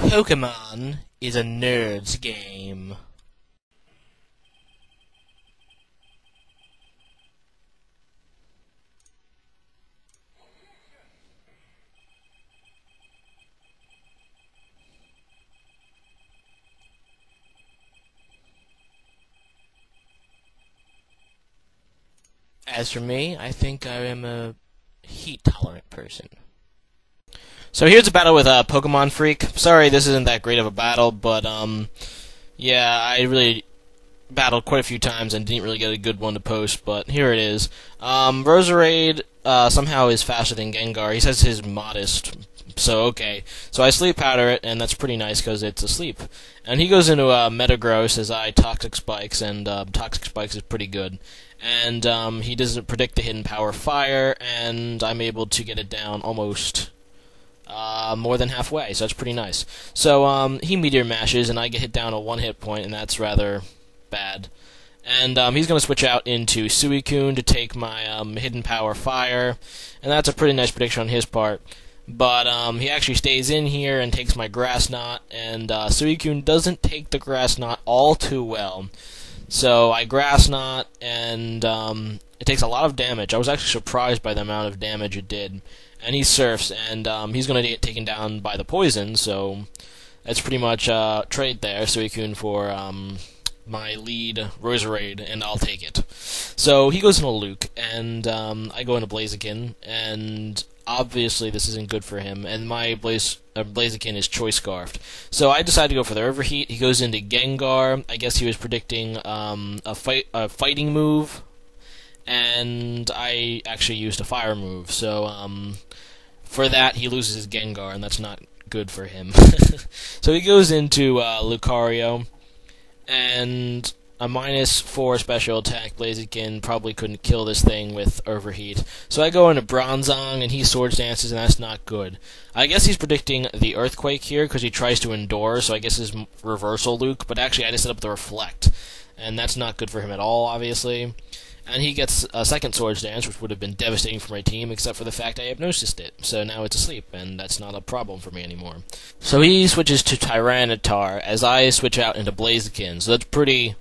Pokemon is a nerd's game. As for me, I think I am a heat-tolerant person. So here's a battle with Pokemon Freak. Sorry, this isn't that great of a battle, but yeah, I really battled quite a few times and didn't really get a good one to post, but here it is. Roserade somehow is faster than Gengar. He says he's modest, so okay. So I Sleep Powder it, and that's pretty nice because it's asleep. And he goes into Metagross as I Toxic Spikes, and Toxic Spikes is pretty good. And he doesn't predict the hidden power Fire, and I'm able to get it down almost more than halfway, so that's pretty nice. So he Meteor Mashes, and I get hit down a 1 hit point, and that's rather bad. And he's going to switch out into Suicune to take my hidden power Fire, and that's a pretty nice prediction on his part. But he actually stays in here and takes my Grass Knot, and Suicune doesn't take the Grass Knot all too well. So I Grass Knot, and it takes a lot of damage. I was actually surprised by the amount of damage it did. And he Surfs, and he's going to get taken down by the poison, so that's pretty much trade there, Suicune for my lead Roserade, and I'll take it. So he goes into Luke, and I go into Blaziken, and obviously this isn't good for him, and my Blaziken is Choice Scarfed. So I decide to go for the Overheat. He goes into Gengar. I guess he was predicting a fighting move, and I actually used a fire move. So for that, he loses his Gengar, and that's not good for him. So he goes into Lucario, and a -4 special attack Blaziken probably couldn't kill this thing with Overheat. So I go into Bronzong, and he Swords Dances, and that's not good. I guess he's predicting the Earthquake here, because he tries to Endure, so I guess his Reversal Luke, but actually I just set up the Reflect, and that's not good for him at all, obviously. And he gets a second Swords Dance, which would have been devastating for my team, except for the fact I hypnosised it. So now it's asleep, and that's not a problem for me anymore. So he switches to Tyranitar, as I switch out into Blaziken. So that's pretty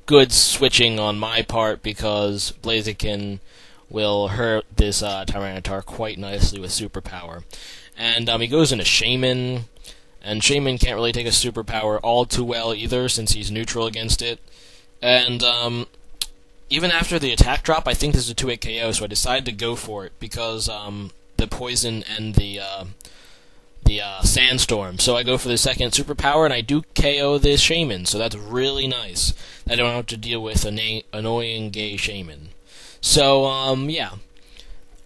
good switching on my part, because Blaziken will hurt this Tyranitar quite nicely with Superpower. And he goes into Shaman, and Shaman can't really take a Superpower all too well either, since he's neutral against it. And even after the attack drop, I think this is a 2-hit KO, so I decided to go for it, because the Poison and the Sandstorm. So I go for the second Superpower, and I do KO this Shaman, so that's really nice. I don't have to deal with an annoying gay Shaman. So, yeah.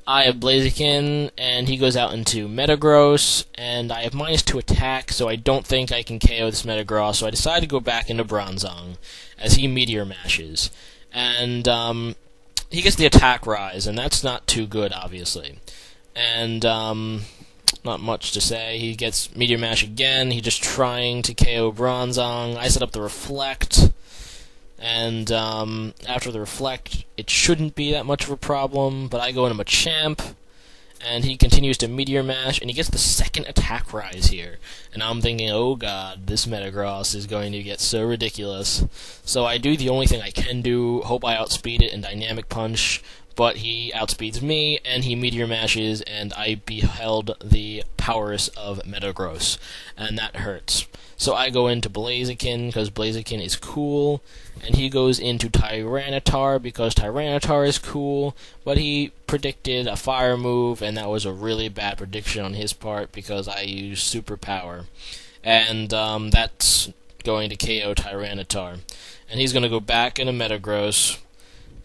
I have Blaziken, and he goes out into Metagross, and I have -2 attack, so I don't think I can KO this Metagross, so I decide to go back into Bronzong, as he Meteor Mashes. And he gets the attack rise, and that's not too good, obviously. And not much to say. He gets Meteor Mash again. He's just trying to KO Bronzong. I set up the Reflect, and after the Reflect, it shouldn't be that much of a problem, but I go into Machamp, and he continues to Meteor Mash, and he gets the second attack rise here. And I'm thinking, oh god, this Metagross is going to get so ridiculous. So I do the only thing I can do, hope I outspeed it in Dynamic Punch, but he outspeeds me, and he Meteor Mashes, and I beheld the powers of Metagross, and that hurts. So I go into Blaziken, because Blaziken is cool, and he goes into Tyranitar, because Tyranitar is cool, but he predicted a fire move, and that was a really bad prediction on his part, because I used Superpower. And that's going to KO Tyranitar. And he's going to go back into Metagross,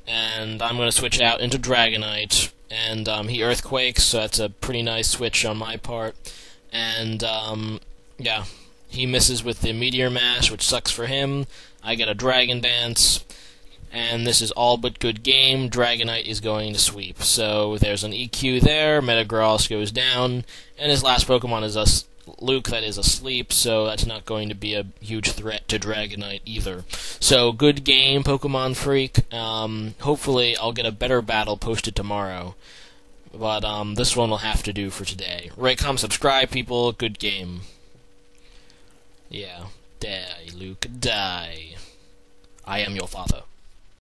and I'm going to switch out into Dragonite, and he Earthquakes, so that's a pretty nice switch on my part. And, yeah, he misses with the Meteor Mash, which sucks for him. I get a Dragon Dance, and this is all but good game. Dragonite is going to sweep. So there's an EQ there, Metagross goes down, and his last Pokemon is a Luke that is asleep, so that's not going to be a huge threat to Dragonite either. So, good game, Pokemon Freak. Hopefully I'll get a better battle posted tomorrow. But this one will have to do for today. Rate, comment, subscribe, people. Good game. Yeah. Die, Luke, die. I am your father.